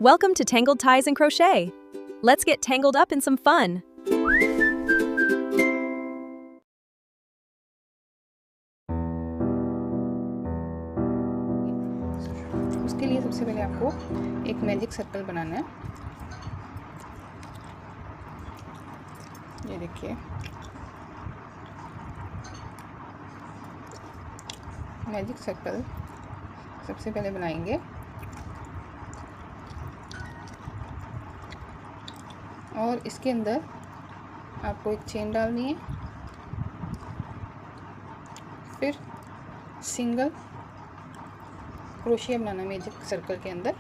Welcome to Tangled Ties and Crochet. Let's get tangled up in some fun. उसके लिए सबसे पहले आपको एक मैजिक सर्कल बनाना है। ये देखिए, मैजिक सर्कल सबसे पहले बनाएंगे और इसके अंदर आपको एक चेन डालनी है, फिर सिंगल क्रोशिया बनाना है मैजिक सर्कल के अंदर।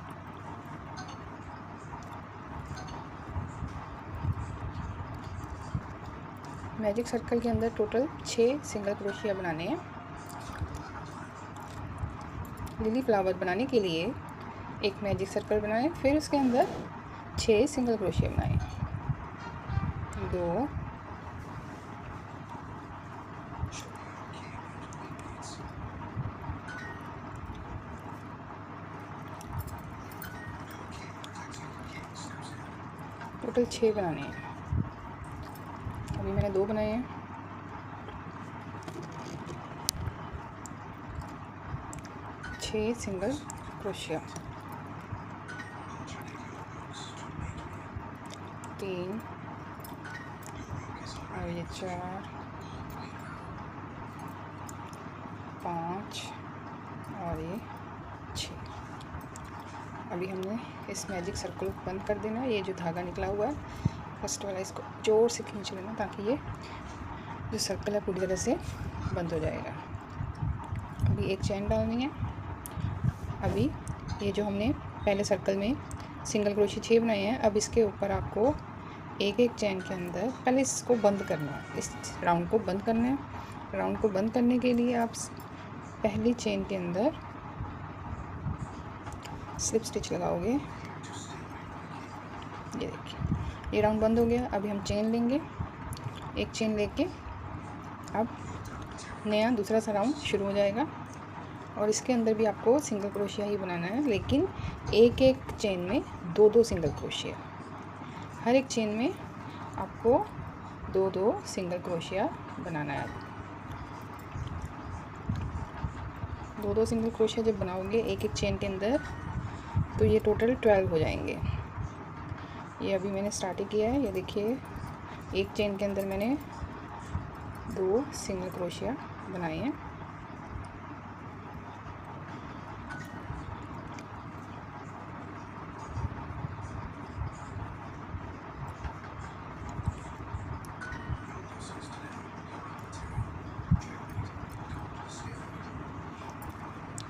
मैजिक सर्कल के अंदर टोटल 6 सिंगल क्रोशिया बनाने हैं। लिली फ्लावर बनाने के लिए एक मैजिक सर्कल बनाएं, फिर उसके अंदर 6 सिंगल क्रोशिया बनाएं। 2 टोटल 6 बनाने हैं। अभी मैंने 2 बनाए हैं। सिंगल क्रोशिया, 3 और ये 4, 5 और ये 6। अभी हमने इस मैजिक सर्कल को बंद कर देना है। ये जो धागा निकला हुआ है फर्स्ट वाला, इसको जोर से खींच लेना ताकि ये जो सर्कल है पूरी तरह से बंद हो जाएगा। अभी एक चेन डालनी है। अभी ये जो हमने पहले सर्कल में सिंगल क्रोशिया 6 बनाए हैं, अब इसके ऊपर आपको एक एक चेन के अंदर पहले इसको बंद करना है। इस राउंड को बंद करना है। राउंड को बंद करने के लिए आप पहली चेन के अंदर स्लिप स्टिच लगाओगे। ये देखिए, ये राउंड बंद हो गया। अभी हम चेन लेंगे, एक चेन लेके अब नया दूसरा सा राउंड शुरू हो जाएगा और इसके अंदर भी आपको सिंगल क्रोशिया ही बनाना है, लेकिन एक एक चेन में 2-2 सिंगल क्रोशिया। हर एक चेन में आपको 2-2 सिंगल क्रोशिया बनाना है। 2-2 सिंगल क्रोशिया जब बनाओगे एक एक चेन के अंदर, तो ये टोटल 12 हो जाएंगे। ये अभी मैंने स्टार्ट ही किया है। ये देखिए, एक चेन के अंदर मैंने 2 सिंगल क्रोशिया बनाए हैं।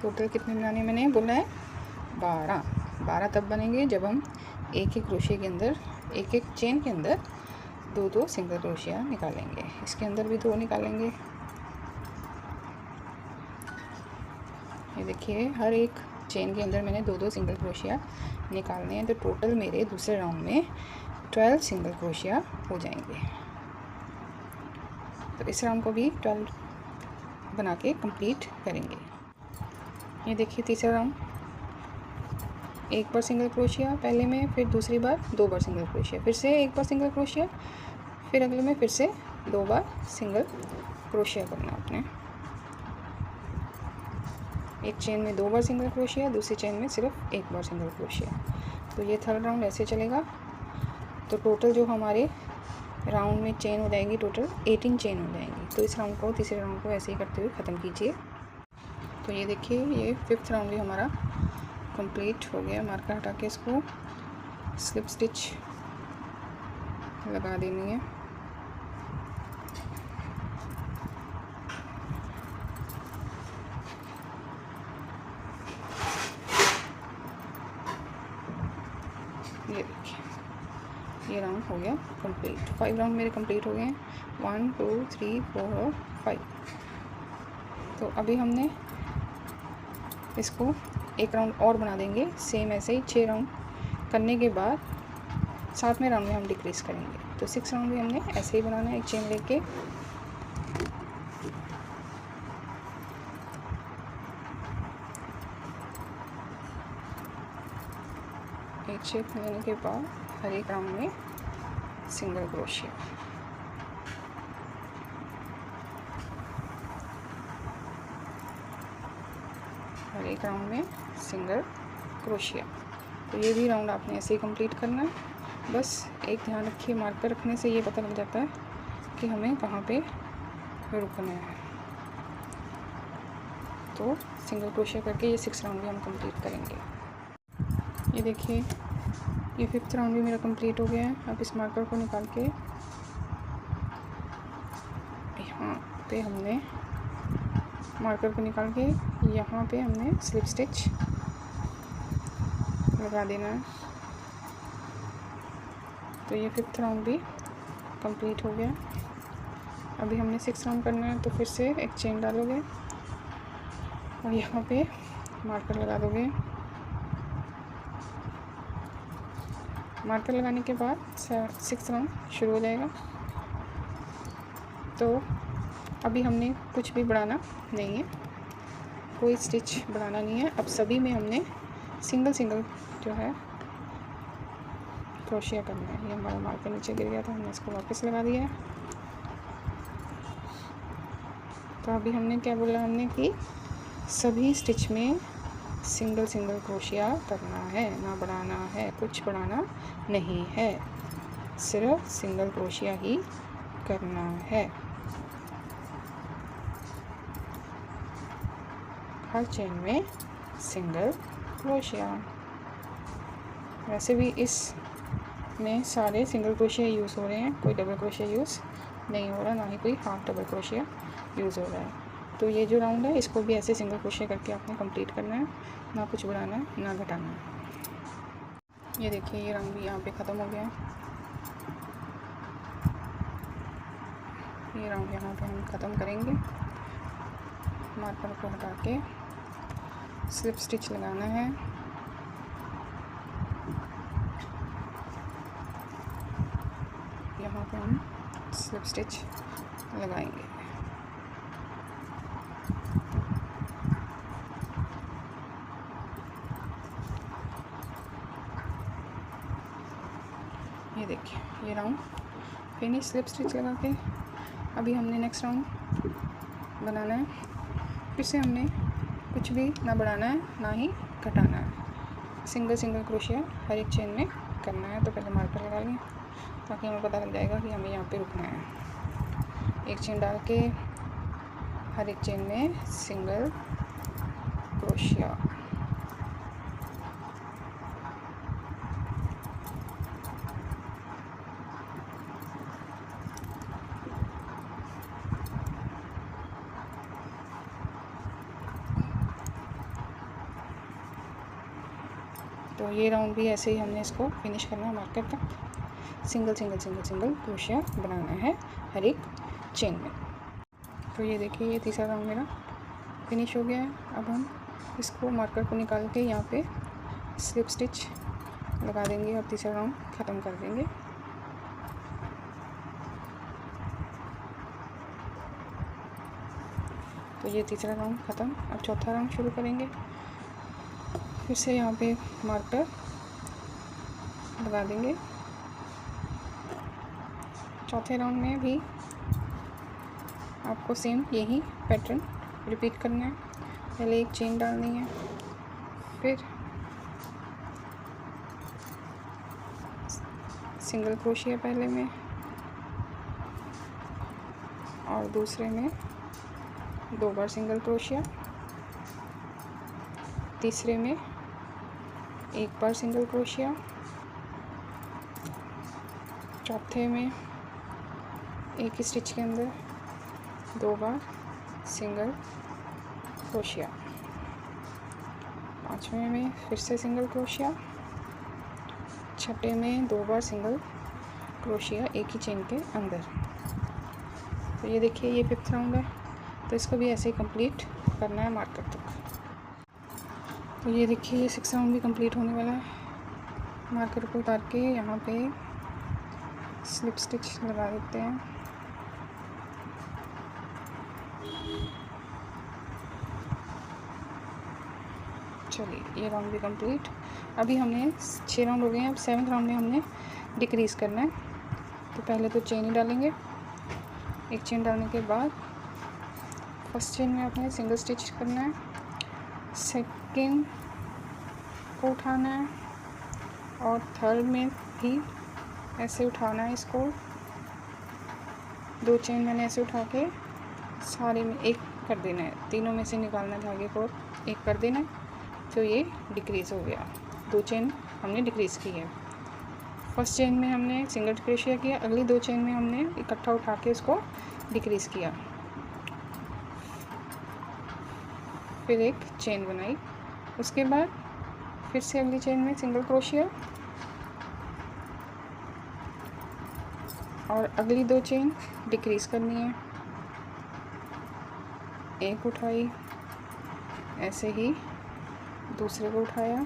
टोटल कितने बनाने मैंने बोला है? 12 तब बनेंगे जब हम एक एक क्रोशिया के अंदर, एक एक चेन के अंदर 2-2 सिंगल क्रोशिया निकालेंगे। इसके अंदर भी 2 निकालेंगे। ये देखिए, हर एक चेन के अंदर मैंने 2-2 सिंगल क्रोशिया निकालने हैं, तो टोटल मेरे दूसरे राउंड में 12 सिंगल क्रोशिया हो जाएंगे। तो इस राउंड को भी 12 बना के कंप्लीट करेंगे। ये देखिए, तीसरा राउंड, एक बार सिंगल क्रोशिया पहले में, फिर दूसरी बार 2 बार सिंगल क्रोशिया, फिर से एक बार सिंगल क्रोशिया, फिर अगले में फिर से 2 बार सिंगल क्रोशिया करना आपने। एक चेन में 2 बार सिंगल क्रोशिया, दूसरी चेन में सिर्फ 1 बार सिंगल क्रोशिया। तो ये थर्ड राउंड ऐसे चलेगा। तो टोटल जो हमारे राउंड में चेन हो जाएंगी, टोटल 18 चेन हो जाएंगी। तो इस राउंड को, तीसरे राउंड को ऐसे ही करते हुए ख़त्म कीजिए। तो ये देखिए, ये 5th राउंड भी हमारा कंप्लीट हो गया। मार्कर हटा के इसको स्लिप स्टिच लगा देनी है। ये देखिए, ये राउंड हो गया कंप्लीट। 5 राउंड मेरे कंप्लीट हो गए हैं। 1 2 3 4 और 5। तो अभी हमने इसको एक राउंड और बना देंगे। सेम ऐसे ही 6 राउंड करने के बाद 7वें राउंड में हम डिक्रीज़ करेंगे। तो 6 राउंड भी हमने ऐसे ही बनाना है, एक चेन लेके। एक शेप लेने के बाद हर एक राउंड में सिंगल क्रोशिया। हर एक राउंड में सिंगल क्रोशिया। तो ये भी राउंड आपने ऐसे ही कंप्लीट करना है। बस एक ध्यान रखिए, मार्कर रखने से ये पता लग जाता है कि हमें कहाँ पे रुकना है। तो सिंगल क्रोशिया करके ये 6 राउंड भी हम कंप्लीट करेंगे। ये देखिए, ये 5th राउंड भी मेरा कंप्लीट हो गया है। अब इस मार्कर को निकाल के यहाँ पे हमने मार्कर को निकाल के यहाँ पे हमने स्लिप स्टिच लगा देना है। तो ये 5th राउंड भी कंप्लीट हो गया। अभी हमने 6 राउंड करना है। तो फिर से एक चेन डालोगे और यहाँ पे मार्कर लगा दोगे। मार्कर लगाने के बाद 6th राउंड शुरू हो जाएगा। तो अभी हमने कुछ भी बढ़ाना नहीं है, कोई स्टिच बढ़ाना नहीं है। अब सभी में हमने सिंगल सिंगल जो है क्रोशिया करना है। ये हमारा मार्कर नीचे गिर गया था, हमने इसको वापस लगा दिया है। तो अभी हमने क्या बोला, हमने कि सभी स्टिच में सिंगल सिंगल क्रोशिया करना है, ना बढ़ाना है, कुछ बढ़ाना नहीं है, सिर्फ सिंगल क्रोशिया ही करना है। हर चेन में सिंगल क्रोशिया। वैसे भी इस में सारे सिंगल क्रोशिया यूज़ हो रहे हैं, कोई डबल क्रोशिया यूज़ नहीं हो रहा, ना ही कोई हाफ डबल क्रोशिया यूज़ हो रहा है। तो ये जो राउंड है इसको भी ऐसे सिंगल क्रोशिया करके आपने कंप्लीट करना है, ना कुछ बढ़ाना है ना घटाना है। ये देखिए, ये राउंड भी यहाँ पे ख़त्म हो गया है। ये राउंड यहाँ पे हम ख़त्म करेंगे। मार्कर को हटा के स्लिप स्टिच लगाना है। यहाँ पे हम स्लिप स्टिच लगाएंगे। ये देखिए, ये राउंड फिनिश स्लिप स्टिच लगा के अभी हमने नेक्स्ट राउंड बनाना है। फिर से हमने कुछ भी ना बढ़ाना है ना ही घटाना है, सिंगल सिंगल क्रोशिया हर एक चेन में करना है। तो पहले मार्कर लगा लें ताकि हमें पता लग जाएगा कि हमें यहाँ पे रुकना है। एक चेन डाल के हर एक चेन में सिंगल क्रोशिया। तो ये राउंड भी ऐसे ही हमने इसको फिनिश करना है मार्कर तक। सिंगल सिंगल सिंगल सिंगल क्रोशिया बनाना है हर एक चेन में। तो ये देखिए, ये तीसरा राउंड मेरा फिनिश हो गया है। अब हम इसको मार्कर को निकाल के यहाँ पे स्लिप स्टिच लगा देंगे और तीसरा राउंड ख़त्म कर देंगे। तो ये तीसरा राउंड ख़त्म। अब चौथा राउंड शुरू करेंगे। फिर से यहाँ पे मार्कर लगा देंगे। चौथे राउंड में भी आपको सेम यही पैटर्न रिपीट करना है। पहले एक चेन डालनी है, फिर सिंगल क्रोशिया पहले में और दूसरे में 2 बार सिंगल क्रोशिया, तीसरे में 1 बार सिंगल क्रोशिया, चौथे में एक ही स्टिच के अंदर 2 बार सिंगल क्रोशिया, पांचवें में फिर से सिंगल क्रोशिया, छठे में 2 बार सिंगल क्रोशिया एक ही चेन के अंदर। तो ये देखिए, ये 5th राउंड है। तो इसको भी ऐसे ही कंप्लीट करना है मार्कर तक। तो ये देखिए, ये 6th राउंड भी कंप्लीट होने वाला है। मार्कर को उतार के यहाँ पे स्लिप स्टिच लगा देते हैं। चलिए ये राउंड भी कंप्लीट। अभी हमने 6 राउंड हो गए हैं। अब 7th राउंड में हमने डिक्रीज़ करना है। तो पहले तो चेन ही डालेंगे। एक चेन डालने के बाद फर्स्ट चेन में आपने सिंगल स्टिच करना है, सेकंड को उठाना है और थर्ड में भी ऐसे उठाना है। इसको 2 चेन मैंने ऐसे उठा के सारे में एक कर देना है, तीनों में से निकालना है धागे को, एक कर देना है। तो ये डिक्रीज़ हो गया। 2 चेन हमने डिक्रीज़ की है। फर्स्ट चेन में हमने सिंगल क्रोशिया किया, अगली 2 चेन में हमने इकट्ठा उठा के उसको डिक्रीज़ किया, फिर एक चेन बनाई। उसके बाद फिर से अगली चेन में सिंगल क्रोशिया और अगली 2 चेन डिक्रीज़ करनी है। एक उठाई, ऐसे ही दूसरे को उठाया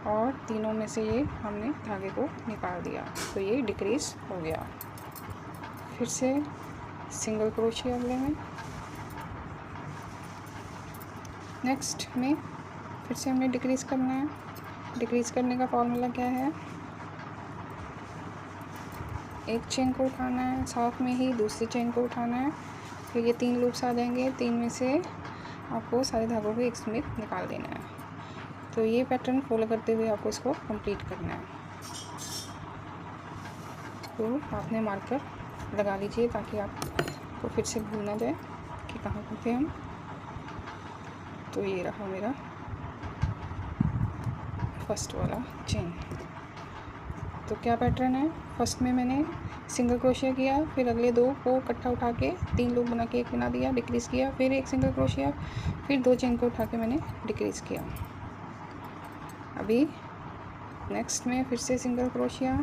और तीनों में से ये हमने धागे को निकाल दिया। तो ये डिक्रीज़ हो गया। फिर से सिंगल क्रोशिया अगले में, नेक्स्ट में फिर से हमने डिक्रीज़ करना है। डिक्रीज़ करने का फॉर्मूला क्या है, एक चेन को उठाना है, साथ में ही दूसरी चेन को उठाना है, फिर ये 3 लूप्स आ जाएंगे। 3 में से आपको सारे धागों को एक समेत निकाल देना है। तो ये पैटर्न फॉलो करते हुए आपको इसको कंप्लीट करना है। तो आपने मार्कर लगा लीजिए ताकि आपको फिर से भूल ना जाए कि कहाँ पर थे हम। तो ये रहा मेरा फर्स्ट वाला चेन। तो क्या पैटर्न है, फर्स्ट में मैंने सिंगल क्रोशिया किया, फिर अगले 2 को इकट्ठा उठा के 3 लूप बना के एक बना दिया, डिक्रीज़ किया, फिर एक सिंगल क्रोशिया, फिर 2 चेन को उठा के मैंने डिक्रीज़ किया। अभी नेक्स्ट में फिर से सिंगल क्रोशिया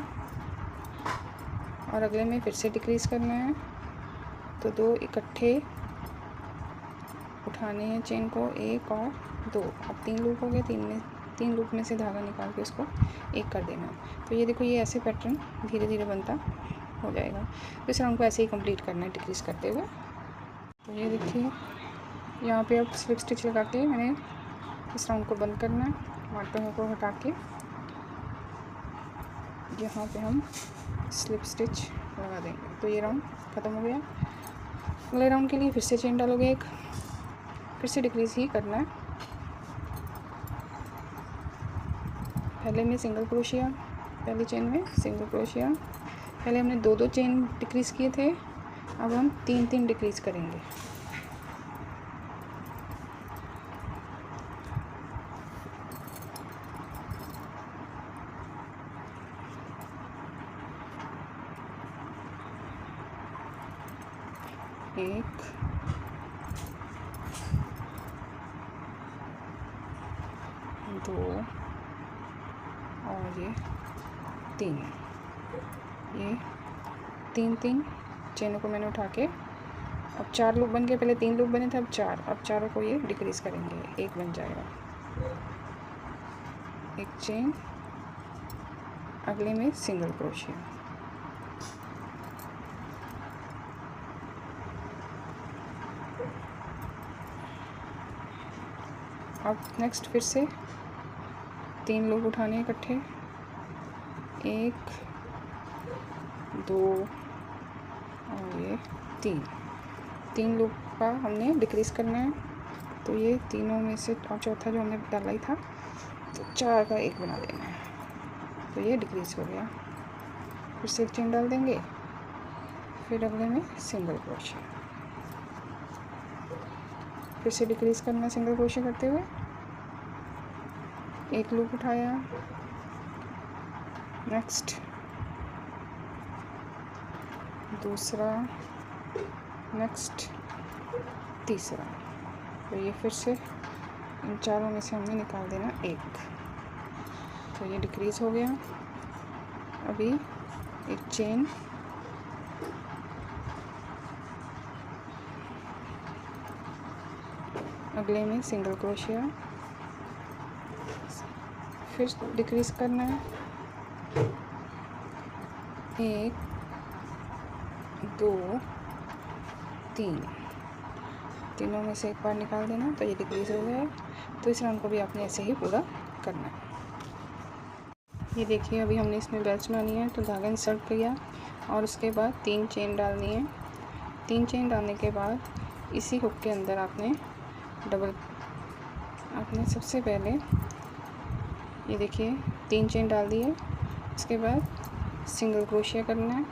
और अगले में फिर से डिक्रीज़ करना है। तो 2 इकट्ठे उठाने हैं चेन को, 1 और 2। अब 3 लूप हो गए, 3 लूप में से धागा निकाल के उसको एक कर देना है। तो ये देखो, ये ऐसे पैटर्न धीरे धीरे बनता हो जाएगा। तो इस राउंड को ऐसे ही कंप्लीट करना है डिक्रीज़ करते हुए। तो ये देखिए, यहाँ पे अब स्लिप स्टिच लगा के मैंने इस राउंड को बंद करना है। मार्कर को हटा के यहाँ पे हम स्लिप स्टिच लगा देंगे। तो ये राउंड ख़त्म हो गया। अगले राउंड के लिए फिर से चेन डालोगे एक, फिर से डिक्रीज़ ही करना है। पहले में सिंगल क्रोशिया, पहली चेन में सिंगल क्रोशिया। पहले हमने 2-2 चेन डिक्रीज़ किए थे, अब हम 3-3 डिक्रीज़ करेंगे। एक, 2 और ये 3। ये 3-3 चेनों को मैंने उठा के, अब 4 लूप बन गए। पहले 3 लूप बने थे, अब 4। अब चारों को ये डिक्रीज़ करेंगे, एक बन जाएगा। एक चेन, अगले में सिंगल क्रोशिया, अब नेक्स्ट फिर से 3 लूप उठाने इकट्ठे, 1, 2 और ये 3 लूप का हमने डिक्रीज़ करना है। तो ये तीनों में से, और चौथा जो हमने डाला ही था, तो 4 का एक बना देना है। तो ये डिक्रीज़ हो गया। फिर से एक चेन डाल देंगे, फिर अगले में सिंगल क्रोशिया, फिर से डिक्रीज़ करना है सिंगल क्रोशिया करते हुए। एक लूप उठाया, नेक्स्ट दूसरा, नेक्स्ट तीसरा। तो ये फिर से इन चारों में से हमने निकाल देना एक। तो ये डिक्रीज़ हो गया। अभी एक चेन, अगले में सिंगल क्रोशिया, फिर डिक्रीज़ करना है, 1, 2, 3, तीनों में से एक बार निकाल देना। तो ये डिक्रीज़ हो गया है। तो इस राउंड को भी आपने ऐसे ही पूरा करना है। ये देखिए अभी हमने इसमें बेल्स बनानी है, तो धागा इंसर्ट किया और उसके बाद 3 चेन डालनी है। 3 चेन डालने के बाद इसी हुक के अंदर आपने सबसे पहले ये देखिए 3 चेन डाल दिए। उसके बाद सिंगल क्रोशिया करना है,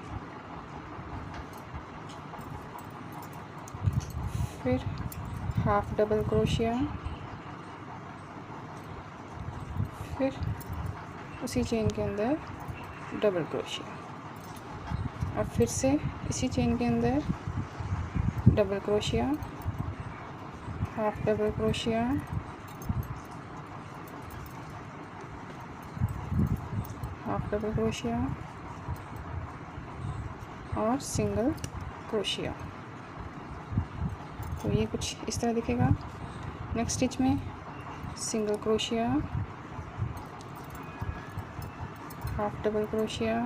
फिर हाफ डबल क्रोशिया, फिर उसी चेन के अंदर डबल क्रोशिया और फिर से इसी चेन के अंदर double crochet, half double crochet, half double crochet और सिंगल क्रोशिया। तो ये कुछ इस तरह दिखेगा। नेक्स्ट स्टिच में single crochet, half double crochet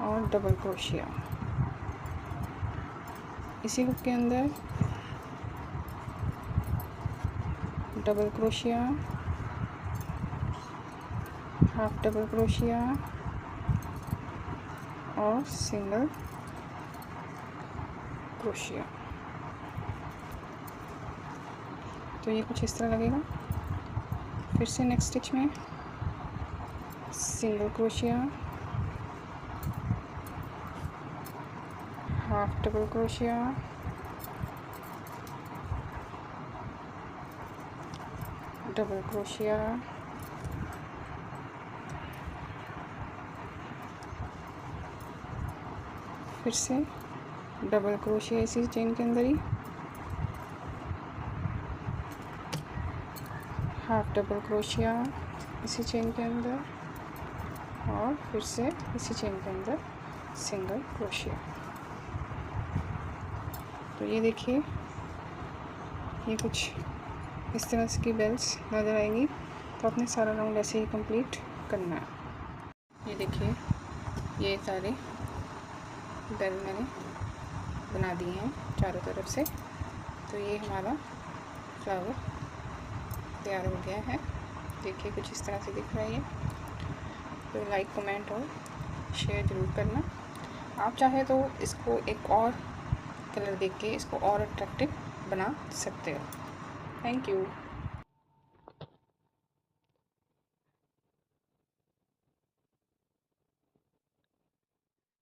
और डबल क्रोशिया। इसी हुक के अंदर double crochet, half double crochet और सिंगल क्रोशिया। तो ये कुछ इस तरह लगेगा। फिर से नेक्स्ट स्टिच में single crochet, half double crochet, double crochet फिर से डबल क्रोशिया इसी चेन के अंदर ही, हाफ डबल क्रोशिया इसी चेन के अंदर और फिर से इसी चेन के अंदर सिंगल क्रोशिया। तो ये देखिए ये कुछ इस तरह की बेल्स नज़र आएंगी। तो अपने सारा राउंड ऐसे ही कंप्लीट करना है। ये देखिए ये सारे बेल मैंने बना दिए हैं चारों तरफ से। तो ये हमारा फ्लावर तैयार हो गया है। देखिए कुछ इस तरह से दिख रहा है ये। तो लाइक कमेंट और शेयर ज़रूर करना। आप चाहे तो इसको एक और कलर देख के इसको और अट्रैक्टिव बना सकते हो। Thank you.